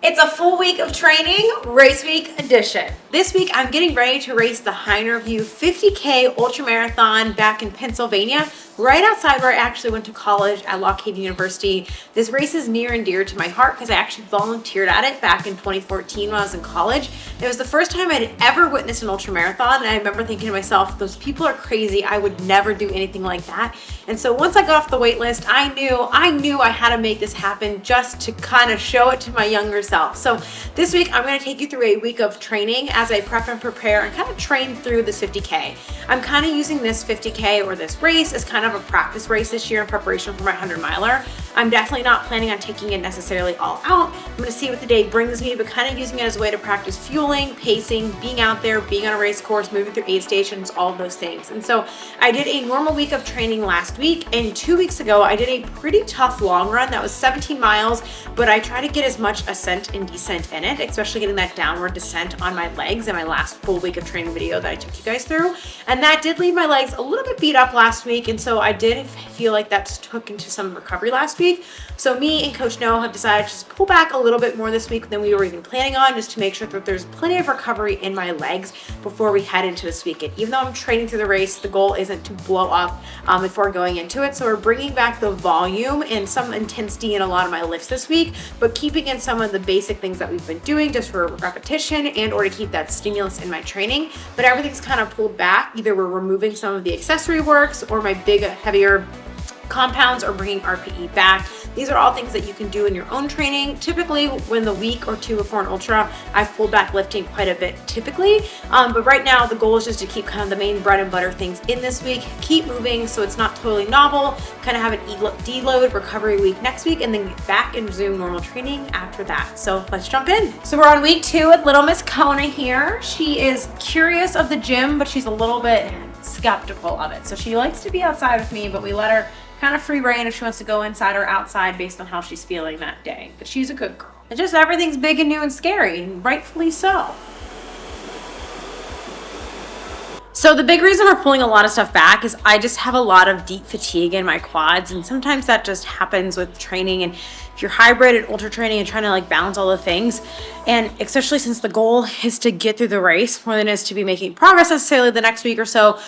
It's a full week of training, race week edition. This week, I'm getting ready to race the Heiner View 50K Ultra Marathon back in Pennsylvania, right outside where I actually went to college at Lockhaven University. This race is near and dear to my heart because I actually volunteered at it back in 2014 when I was in college. It was the first time I'd ever witnessed an ultra marathon, and I remember thinking to myself, those people are crazy. I would never do anything like that. And so once I got off the wait list, I knew I had to make this happen just to kind of show it to my younger self. So this week, I'm going to take you through a week of training as I prep and prepare and kind of train through this 50K. I'm kind of using this 50K or this race as kind of a practice race this year in preparation for my 100 miler. I'm definitely not planning on taking it necessarily all out. I'm going to see what the day brings me, but kind of using it as a way to practice fueling, pacing, being out there, being on a race course, moving through aid stations, all of those things. And so I did a normal week of training last week, and 2 weeks ago I did a pretty tough long run that was 17 miles, but I try to get as much ascent and descent in it, especially getting that downward descent on my legs in my last full week of training video that I took you guys through. And that did leave my legs a little bit beat up last week, and so I did feel like that took into some recovery last week. So me and Coach Noah have decided to just pull back a little bit more this week than we were even planning on, just to make sure that there's plenty of recovery in my legs before we head into this weekend. Even though I'm training through the race, the goal isn't to blow up before going into it. So we're bringing back the volume and some intensity in a lot of my lifts this week, but keeping in some of the basic things that we've been doing just for repetition and or to keep that stimulus in my training. But everything's kind of pulled back. Either we're removing some of the accessory works or my big, heavier compounds or bringing RPE back. These are all things that you can do in your own training. Typically, when the week or two before an ultra, I've pulled back lifting quite a bit typically. But right now, the goal is just to keep kind of the main bread and butter things in this week, keep moving so it's not totally novel, kind of have an deload recovery week next week, and then get back and resume normal training after that. So let's jump in. So we're on week 2 with little Miss Kona here. She is curious of the gym, but she's a little bit skeptical of it. So she likes to be outside with me, but we let her kind of free reign if she wants to go inside or outside based on how she's feeling that day. But she's a good girl. It's just everything's big and new and scary, and rightfully so. So the big reason we're pulling a lot of stuff back is I just have a lot of deep fatigue in my quads, and sometimes that just happens with training. And if you're hybrid and ultra training and trying to like balance all the things, and especially since the goal is to get through the race more than it is to be making progress necessarily the next week or so,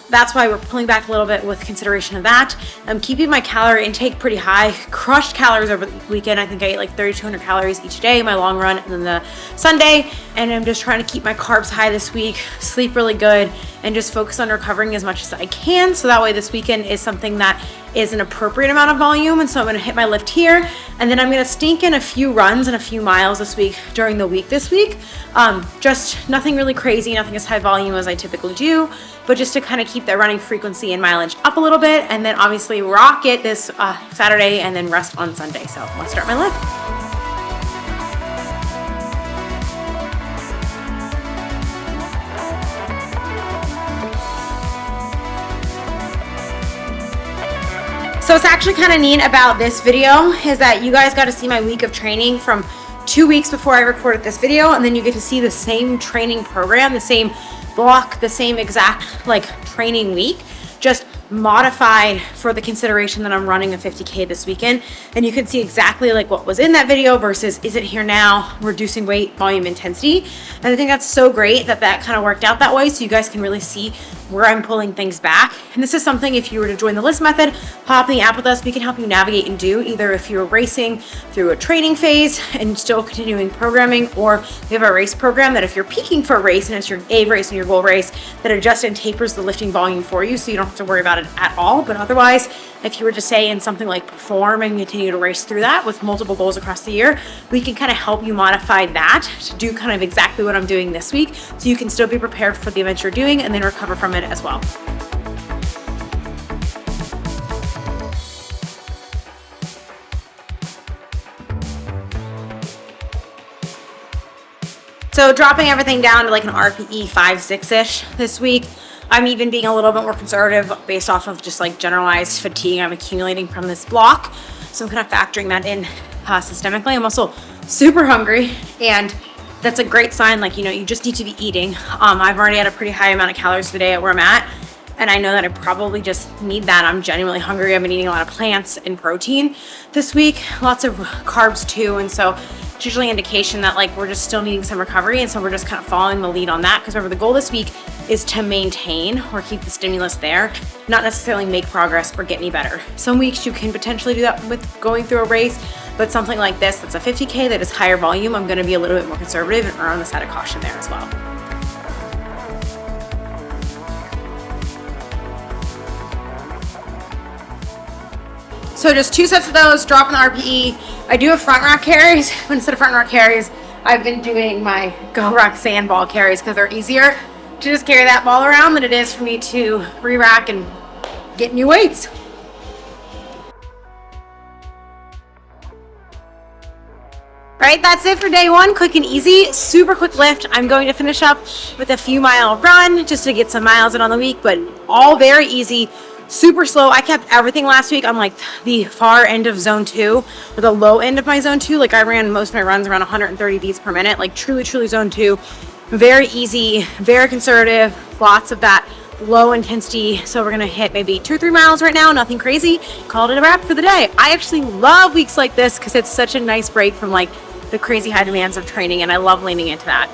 that's why we're pulling back a little bit with consideration of that. I'm keeping my calorie intake pretty high, crushed calories over the weekend. I think I ate like 3,200 calories each day, my long run, and then the Sunday. And I'm just trying to keep my carbs high this week, sleep really good, and just focus on recovering as much as I can. So that way this weekend is something that is an appropriate amount of volume. And so I'm gonna hit my lift here, and then I'm gonna stink in a few runs and a few miles this week during the week this week. Just nothing really crazy, nothing as high volume as I typically do, but just to kind of keep that running frequency and mileage up a little bit, and then obviously rock it this Saturday and then rest on Sunday. So let's start my lift. So it's actually kind of neat about this video is that you guys got to see my week of training from 2 weeks before I recorded this video, and then you get to see the same training program, the same block, the same exact like training week, just modified for the consideration that I'm running a 50K this weekend. And you can see exactly like what was in that video versus is it here now, reducing weight, volume, intensity. And I think that's so great that that kind of worked out that way, so you guys can really see where I'm pulling things back. And this is something, if you were to join the list method, hop in the app with us, we can help you navigate and do, either if you're racing through a training phase and still continuing programming, or we have a race program that if you're peaking for a race and it's your A race and your goal race, that adjusts and tapers the lifting volume for you, so you don't have to worry about it at all. But otherwise, if you were to say in something like perform and continue to race through that with multiple goals across the year, we can kind of help you modify that to do kind of exactly what I'm doing this week, so you can still be prepared for the event you're doing and then recover from it as well. So dropping everything down to like an RPE 5-6-ish this week. I'm even being a little bit more conservative based off of just like generalized fatigue I'm accumulating from this block. So I'm kind of factoring that in systemically. I'm also super hungry, and that's a great sign. Like, you know, you just need to be eating. I've already had a pretty high amount of calories today at where I'm at, and I know that I probably just need that. I'm genuinely hungry. I've been eating a lot of plants and protein this week, lots of carbs too, and so it's usually an indication that like we're just still needing some recovery, and so we're just kind of following the lead on that. Because remember, the goal this week is to maintain or keep the stimulus there, not necessarily make progress or get any better. Some weeks you can potentially do that with going through a race, but something like this that's a 50K that is higher volume, I'm gonna be a little bit more conservative and err on the side of caution there as well. So just 2 sets of those, dropping the RPE. I do have front rack carries, but instead of front rack carries, I've been doing my Go Rock sandball carries because they're easier to just carry that ball around than it is for me to re-rack and get new weights. All right, that's it for day one. Quick and easy, super quick lift. I'm going to finish up with a few mile run just to get some miles in on the week, but all very easy. Super slow. I kept everything last week on like the far end of zone 2 or the low end of my zone 2. Like I ran most of my runs around 130 beats per minute, like truly zone 2. Very easy, very conservative, lots of that low intensity. So we're gonna hit maybe 2 or 3 miles right now, nothing crazy. Called it a wrap for the day. I actually love weeks like this because it's such a nice break from like the crazy high demands of training, and I love leaning into that.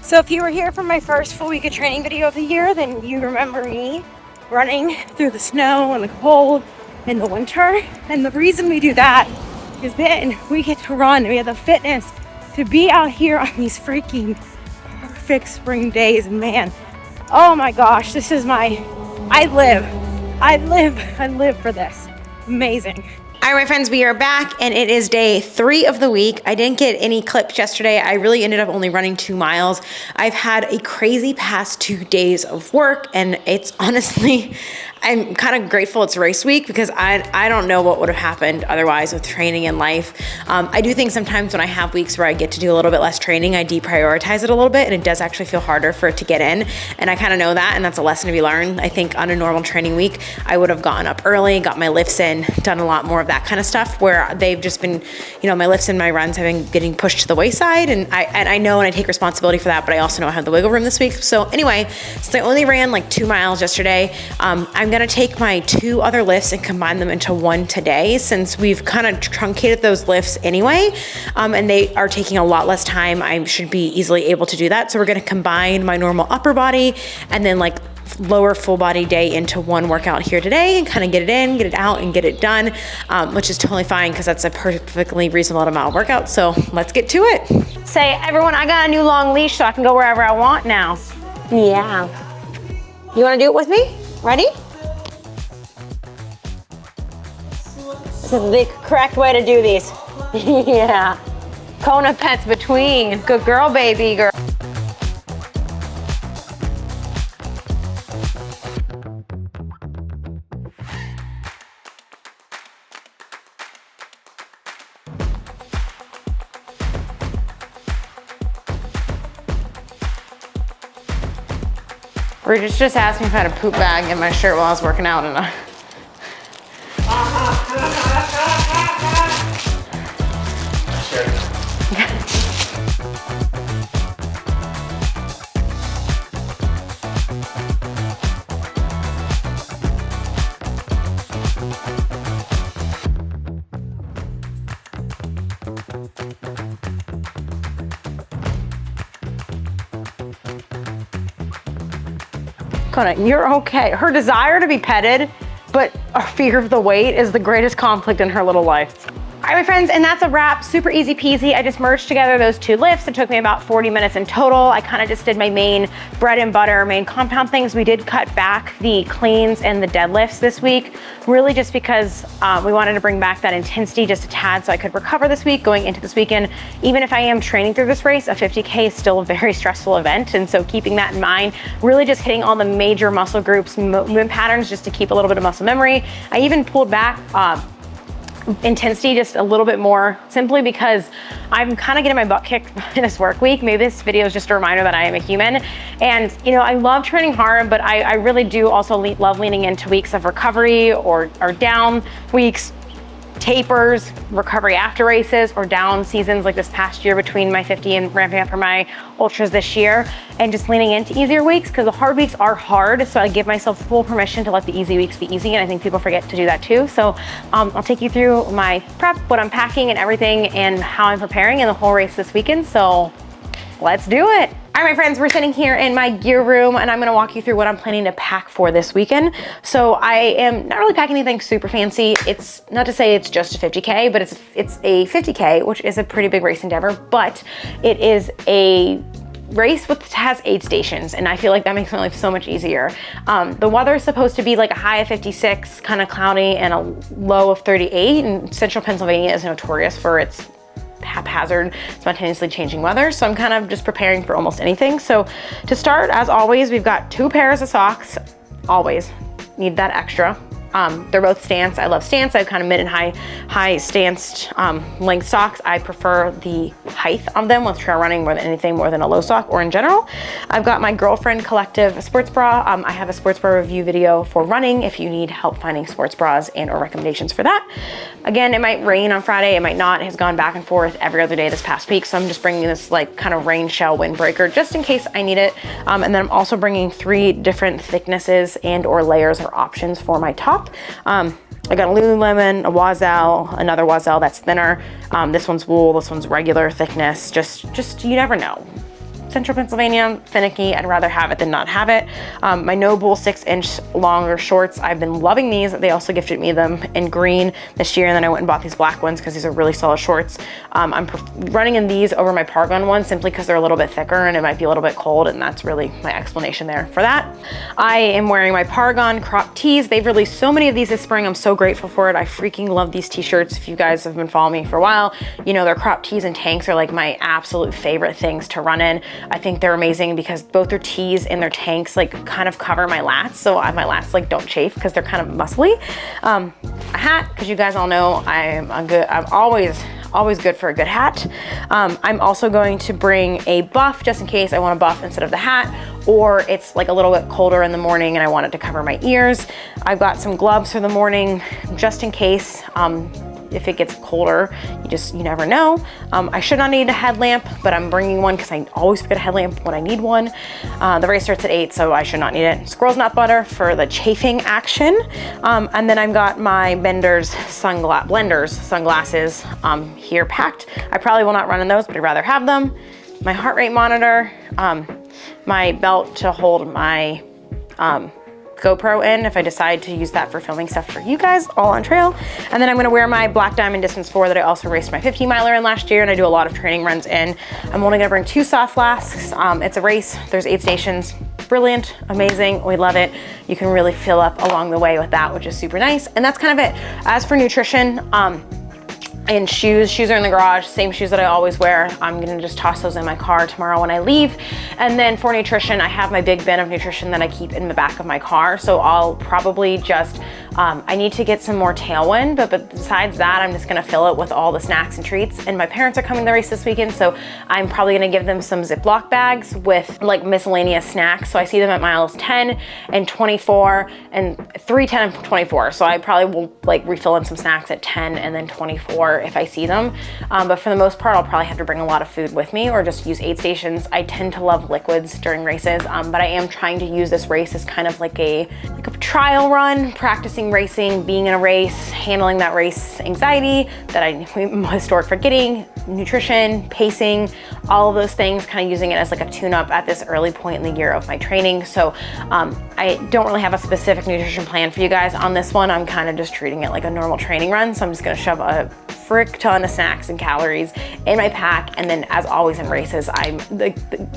So if you were here for my first full week of training video of the year, then you remember me running through the snow and the cold in the winter. And the reason we do that is then we get to run. We have the fitness to be out here on these freaking perfect spring days. And man, oh my gosh, this is I live for this. Amazing. All right, my friends, we are back and it is day 3 of the week. I didn't get any clips yesterday. I really ended up only running 2 miles. I've had a crazy past 2 days of work, and it's honestly, I'm kind of grateful it's race week because I don't know what would have happened otherwise with training and life. I do think sometimes when I have weeks where I get to do a little bit less training, I deprioritize it a little bit, and it does actually feel harder for it to get in. And I kind of know that, and that's a lesson to be learned. I think on a normal training week, I would have gotten up early, got my lifts in, done a lot more of that kind of stuff, where they've just been, you know, my lifts and my runs have been getting pushed to the wayside, and I know and I take responsibility for that, but I also know I have the wiggle room this week. So anyway, since I only ran like 2 miles yesterday, I'm gonna take my 2 other lifts and combine them into one today, since we've kind of truncated those lifts anyway, and they are taking a lot less time. I should be easily able to do that. So we're gonna combine my normal upper body and then like lower full body day into one workout here today, and kind of get it in, get it out, and get it done, which is totally fine because that's a perfectly reasonable amount of workout. So let's get to it. Say, everyone, I got a new long leash so I can go wherever I want now. Yeah. You want to do it with me? Ready? This is the correct way to do these. Yeah. Kona pets between. Good girl, baby girl. Regis just asked me if I had a poop bag in my shirt while I was working out, and Kona, you're okay. Her desire to be petted, but a fear of the weight is the greatest conflict in her little life. All right, my friends, and that's a wrap. Super easy peasy. I just merged together those 2 lifts. It took me about 40 minutes in total. I kind of just did my main bread and butter, main compound things. We did cut back the cleans and the deadlifts this week, really just because we wanted to bring back that intensity just a tad so I could recover this week going into this weekend. Even if I am training through this race, a 50K is still a very stressful event. And so keeping that in mind, really just hitting all the major muscle groups, movement patterns, just to keep a little bit of muscle memory. I even pulled back intensity just a little bit more, simply because I'm kind of getting my butt kicked in this work week. Maybe this video is just a reminder that I am a human. And you know, I love training hard, but I really do also love leaning into weeks of recovery or down weeks. tapers, recovery after races, or down seasons like this past year between my 50 and ramping up for my ultras this year, and just leaning into easier weeks, because the hard weeks are hard. So I give myself full permission to let the easy weeks be easy, and I think people forget to do that too. So I'll take you through my prep, what I'm packing and everything, and how I'm preparing in the whole race this weekend. So let's do it. All right, my friends, we're sitting here in my gear room, and I'm gonna walk you through what I'm planning to pack for this weekend. So I am not really packing anything super fancy. It's not to say it's just a 50K, but it's a 50K, which is a pretty big race endeavor, but it is a race has aid stations, and I feel like that makes my life so much easier. The weather is supposed to be like a high of 56, kind of cloudy, and a low of 38, and central Pennsylvania is notorious for its haphazard, spontaneously changing weather. So I'm kind of just preparing for almost anything. So to start, as always, we've got 2 pairs of socks. Always need that extra. They're both stance. I love stance. I have kind of mid and high stanced length socks. I prefer the height of them with trail running more than anything, more than a low sock or in general. I've got my Girlfriend Collective sports bra. I have a sports bra review video for running if you need help finding sports bras and or recommendations for that. Again, it might rain on Friday, it might not. It has gone back and forth every other day this past week. So I'm just bringing this like kind of rain shell windbreaker just in case I need it. And then I'm also bringing 3 different thicknesses and or layers or options for my top. I got a Lululemon, a Wazelle, another Wazelle that's thinner. This one's wool, this one's regular thickness. Just you never know. Central Pennsylvania, finicky, I'd rather have it than not have it. My Noble 6-inch longer shorts, I've been loving these. They also gifted me them in green this year, and then I went and bought these black ones because these are really solid shorts. I'm running in these over my Pargon ones simply because they're a little bit thicker and it might be a little bit cold, and that's really my explanation there for that. I am wearing my Pargon crop tees. They've released so many of these this spring. I'm so grateful for it. I freaking love these t-shirts. If you guys have been following me for a while, you know their crop tees and tanks are like my absolute favorite things to run in. I think they're amazing because both their tees and their tanks like kind of cover my lats, so my lats like don't chafe because they're kind of muscly. A hat, because you guys all know I'm always good for a good hat. I'm also going to bring a buff just in case I want a buff instead of the hat, or it's like a little bit colder in the morning and I want it to cover my ears. I've got some gloves for the morning just in case. If it gets colder, you never know. I should not need a headlamp, but I'm bringing one because I always forget a headlamp when I need one. The race starts at 8, so I should not need it. Squirrel's nut butter for the chafing action. And then I've got my Blenders sunglasses here packed. I probably will not run in those, but I'd rather have them. My heart rate monitor, my belt to hold my GoPro in if I decide to use that for filming stuff for you guys all on trail. And then I'm gonna wear my Black Diamond Distance 4 that I also raced my 50 miler in last year, and I do a lot of training runs in. I'm only gonna bring 2 soft flasks. It's a race, there's 8 stations. Brilliant, amazing, we love it. You can really fill up along the way with that, which is super nice. And that's kind of it. As for nutrition, and shoes are in the garage, same shoes that I always wear. I'm gonna just toss those in my car tomorrow when I leave. And then for nutrition, I have my big bin of nutrition that I keep in the back of my car. So I'll probably just, I need to get some more Tailwind, but besides that, I'm just gonna fill it with all the snacks and treats. And my parents are coming to the race this weekend, so I'm probably gonna give them some Ziploc bags with like miscellaneous snacks. So I see them at miles 10 and 24 and 3, 10, and 24. So I probably will like refill in some snacks at 10 and then 24 if I see them. But for the most part, I'll probably have to bring a lot of food with me or just use aid stations. I tend to love liquids during races, but I am trying to use this race as kind of like a trial run, practicing racing, being in a race, handling that race anxiety that I'm historic for getting, nutrition, pacing, all of those things, kind of using it as like a tune-up at this early point in the year of my training. So I don't really have a specific nutrition plan for you guys on this one. I'm kind of just treating it like a normal training run. So I'm just gonna shove a frick ton of snacks and calories in my pack. And then as always in races, I'm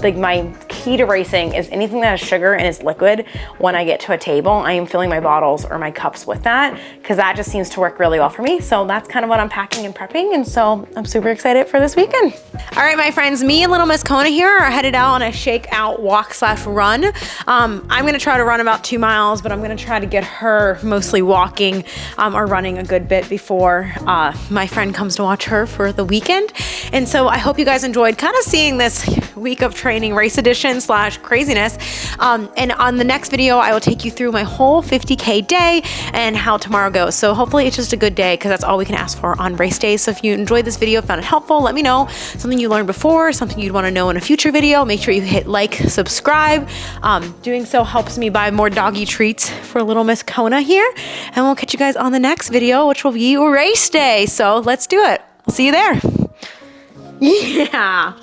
like my key to racing is anything that has sugar and is liquid. When I get to a table, I am filling my bottles or my cups with that because that just seems to work really well for me. So that's kind of what I'm packing and prepping. And so I'm super excited for this weekend. All right, my friends, me and little Miss Kona here are headed out on a shake out walk/run. I'm gonna try to run about 2 miles, but I'm gonna try to get her mostly walking or running a good bit before my friend comes to watch her for the weekend. And so I hope you guys enjoyed kind of seeing this week of training, race edition / craziness. And on the next video, I will take you through my whole 50K day and how tomorrow goes. So hopefully it's just a good day, because that's all we can ask for on race days. So if you enjoyed this video, found it helpful, let me know. Something you learned before, something you'd want to know in a future video, make sure you hit like, subscribe. Doing so helps me buy more doggy treats for little Miss Kona here. And we'll catch you guys on the next video, which will be race day. So let's do it. See you there. Yeah.